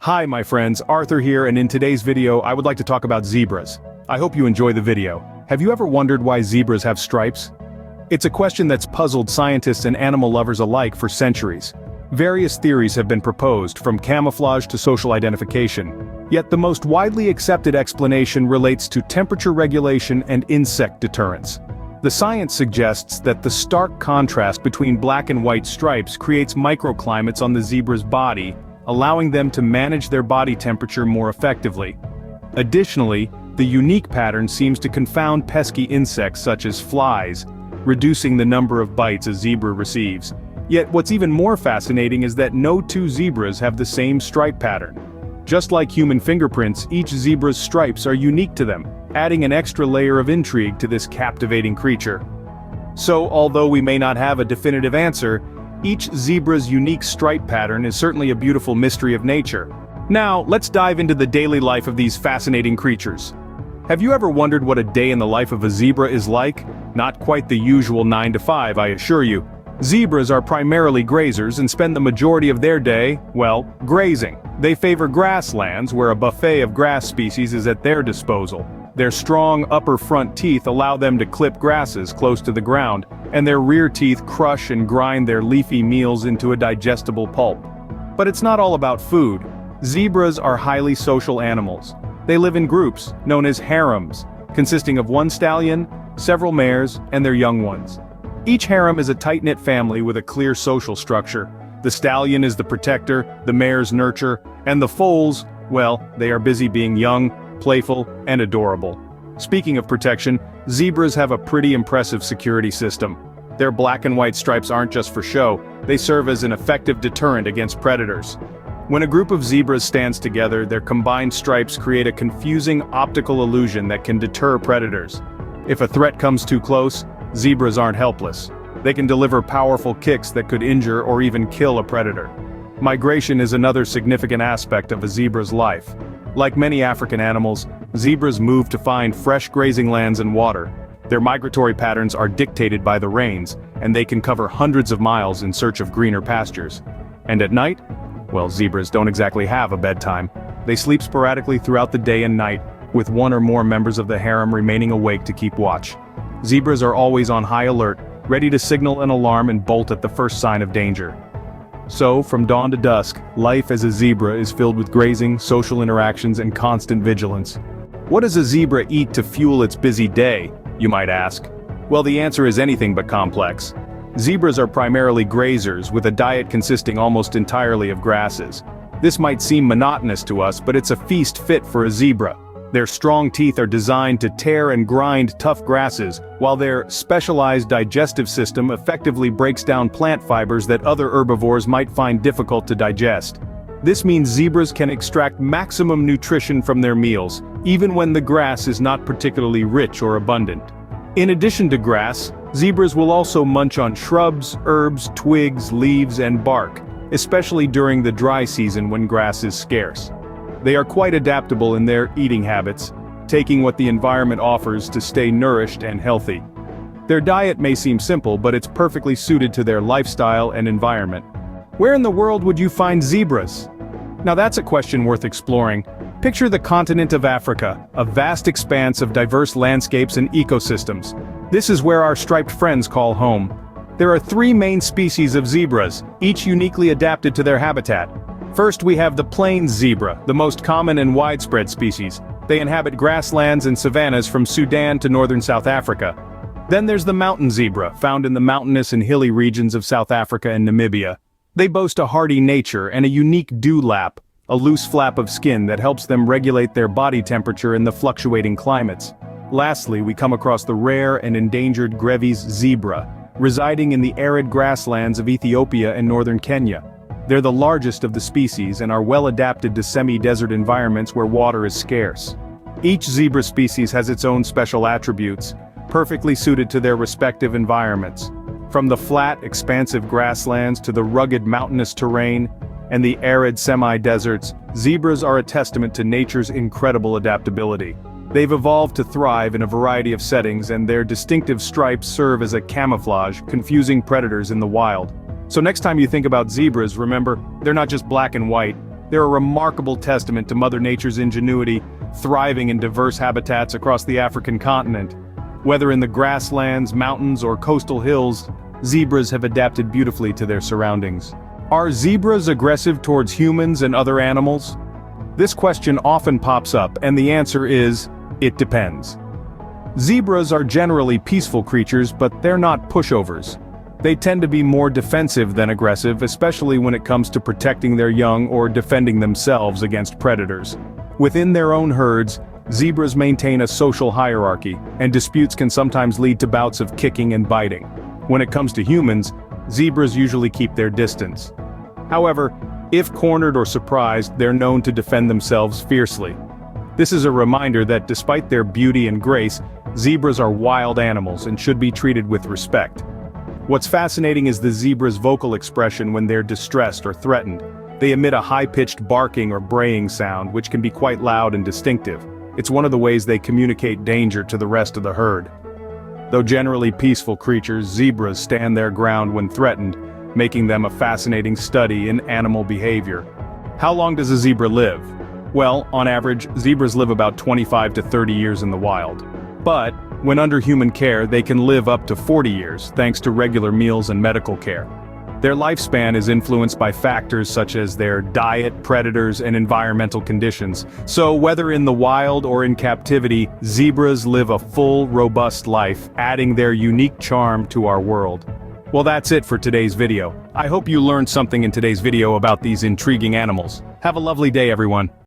Hi my friends, Arthur here, and in today's video I would like to talk about zebras. I hope you enjoy the video. Have you ever wondered why zebras have stripes? It's a question that's puzzled scientists and animal lovers alike for centuries. Various theories have been proposed, from camouflage to social identification. Yet the most widely accepted explanation relates to temperature regulation and insect deterrence. The science suggests that the stark contrast between black and white stripes creates microclimates on the zebra's body, allowing them to manage their body temperature more effectively. Additionally, the unique pattern seems to confound pesky insects such as flies, reducing the number of bites a zebra receives. Yet what's even more fascinating is that no two zebras have the same stripe pattern. Just like human fingerprints, each zebra's stripes are unique to them, adding an extra layer of intrigue to this captivating creature. So, although we may not have a definitive answer, each zebra's unique stripe pattern is certainly a beautiful mystery of nature. Now, let's dive into the daily life of these fascinating creatures. Have you ever wondered what a day in the life of a zebra is like? Not quite the usual 9 to 5, I assure you. Zebras are primarily grazers and spend the majority of their day, well, grazing. They favor grasslands where a buffet of grass species is at their disposal. Their strong upper front teeth allow them to clip grasses close to the ground, and their rear teeth crush and grind their leafy meals into a digestible pulp. But it's not all about food. Zebras are highly social animals. They live in groups, known as harems, consisting of one stallion, several mares, and their young ones. Each harem is a tight-knit family with a clear social structure. The stallion is the protector, the mares nurture, and the foals, well, they are busy being young, playful, and adorable. Speaking of protection, zebras have a pretty impressive security system. Their black and white stripes aren't just for show, they serve as an effective deterrent against predators. When a group of zebras stands together, their combined stripes create a confusing optical illusion that can deter predators. If a threat comes too close, zebras aren't helpless. They can deliver powerful kicks that could injure or even kill a predator. Migration is another significant aspect of a zebra's life. Like many African animals, zebras move to find fresh grazing lands and water. Their migratory patterns are dictated by the rains, and they can cover hundreds of miles in search of greener pastures. And at night? Well, zebras don't exactly have a bedtime. They sleep sporadically throughout the day and night, with one or more members of the harem remaining awake to keep watch. Zebras are always on high alert, ready to signal an alarm and bolt at the first sign of danger. So, from dawn to dusk, life as a zebra is filled with grazing, social interactions, and constant vigilance. What does a zebra eat to fuel its busy day, you might ask? Well, the answer is anything but complex. Zebras are primarily grazers, with a diet consisting almost entirely of grasses. This might seem monotonous to us, but it's a feast fit for a zebra. Their strong teeth are designed to tear and grind tough grasses, while their specialized digestive system effectively breaks down plant fibers that other herbivores might find difficult to digest. This means zebras can extract maximum nutrition from their meals, even when the grass is not particularly rich or abundant. In addition to grass, zebras will also munch on shrubs, herbs, twigs, leaves, and bark, especially during the dry season when grass is scarce. They are quite adaptable in their eating habits, taking what the environment offers to stay nourished and healthy. Their diet may seem simple, but it's perfectly suited to their lifestyle and environment. Where in the world would you find zebras? Now that's a question worth exploring. Picture the continent of Africa, a vast expanse of diverse landscapes and ecosystems. This is where our striped friends call home. There are 3 main species of zebras, each uniquely adapted to their habitat. First, we have the plains zebra, the most common and widespread species. They inhabit grasslands and savannas from Sudan to northern South Africa. Then there's the mountain zebra, found in the mountainous and hilly regions of South Africa and Namibia. They boast a hardy nature and a unique dewlap, a loose flap of skin that helps them regulate their body temperature in the fluctuating climates. Lastly, we come across the rare and endangered Grevy's zebra, residing in the arid grasslands of Ethiopia and northern Kenya. They're the largest of the species and are well adapted to semi-desert environments where water is scarce. Each zebra species has its own special attributes, perfectly suited to their respective environments. From the flat, expansive grasslands to the rugged mountainous terrain and the arid semi-deserts, zebras are a testament to nature's incredible adaptability. They've evolved to thrive in a variety of settings, and their distinctive stripes serve as a camouflage, confusing predators in the wild. So next time you think about zebras, remember, they're not just black and white. They're a remarkable testament to Mother Nature's ingenuity, thriving in diverse habitats across the African continent. Whether in the grasslands, mountains, or coastal hills, zebras have adapted beautifully to their surroundings. Are zebras aggressive towards humans and other animals? This question often pops up, and the answer is, it depends. Zebras are generally peaceful creatures, but they're not pushovers. They tend to be more defensive than aggressive, especially when it comes to protecting their young or defending themselves against predators. Within their own herds, zebras maintain a social hierarchy, and disputes can sometimes lead to bouts of kicking and biting. When it comes to humans, zebras usually keep their distance. However, if cornered or surprised, they're known to defend themselves fiercely. This is a reminder that despite their beauty and grace, zebras are wild animals and should be treated with respect. What's fascinating is the zebra's vocal expression when they're distressed or threatened. They emit a high-pitched barking or braying sound, which can be quite loud and distinctive. It's one of the ways they communicate danger to the rest of the herd. Though generally peaceful creatures, zebras stand their ground when threatened, making them a fascinating study in animal behavior. How long does a zebra live? Well, on average, zebras live about 25 to 30 years in the wild. But, when under human care, they can live up to 40 years, thanks to regular meals and medical care. Their lifespan is influenced by factors such as their diet, predators, and environmental conditions. So whether in the wild or in captivity, zebras live a full, robust life, adding their unique charm to our world. Well, that's it for today's video. I hope you learned something in today's video about these intriguing animals. Have a lovely day, everyone.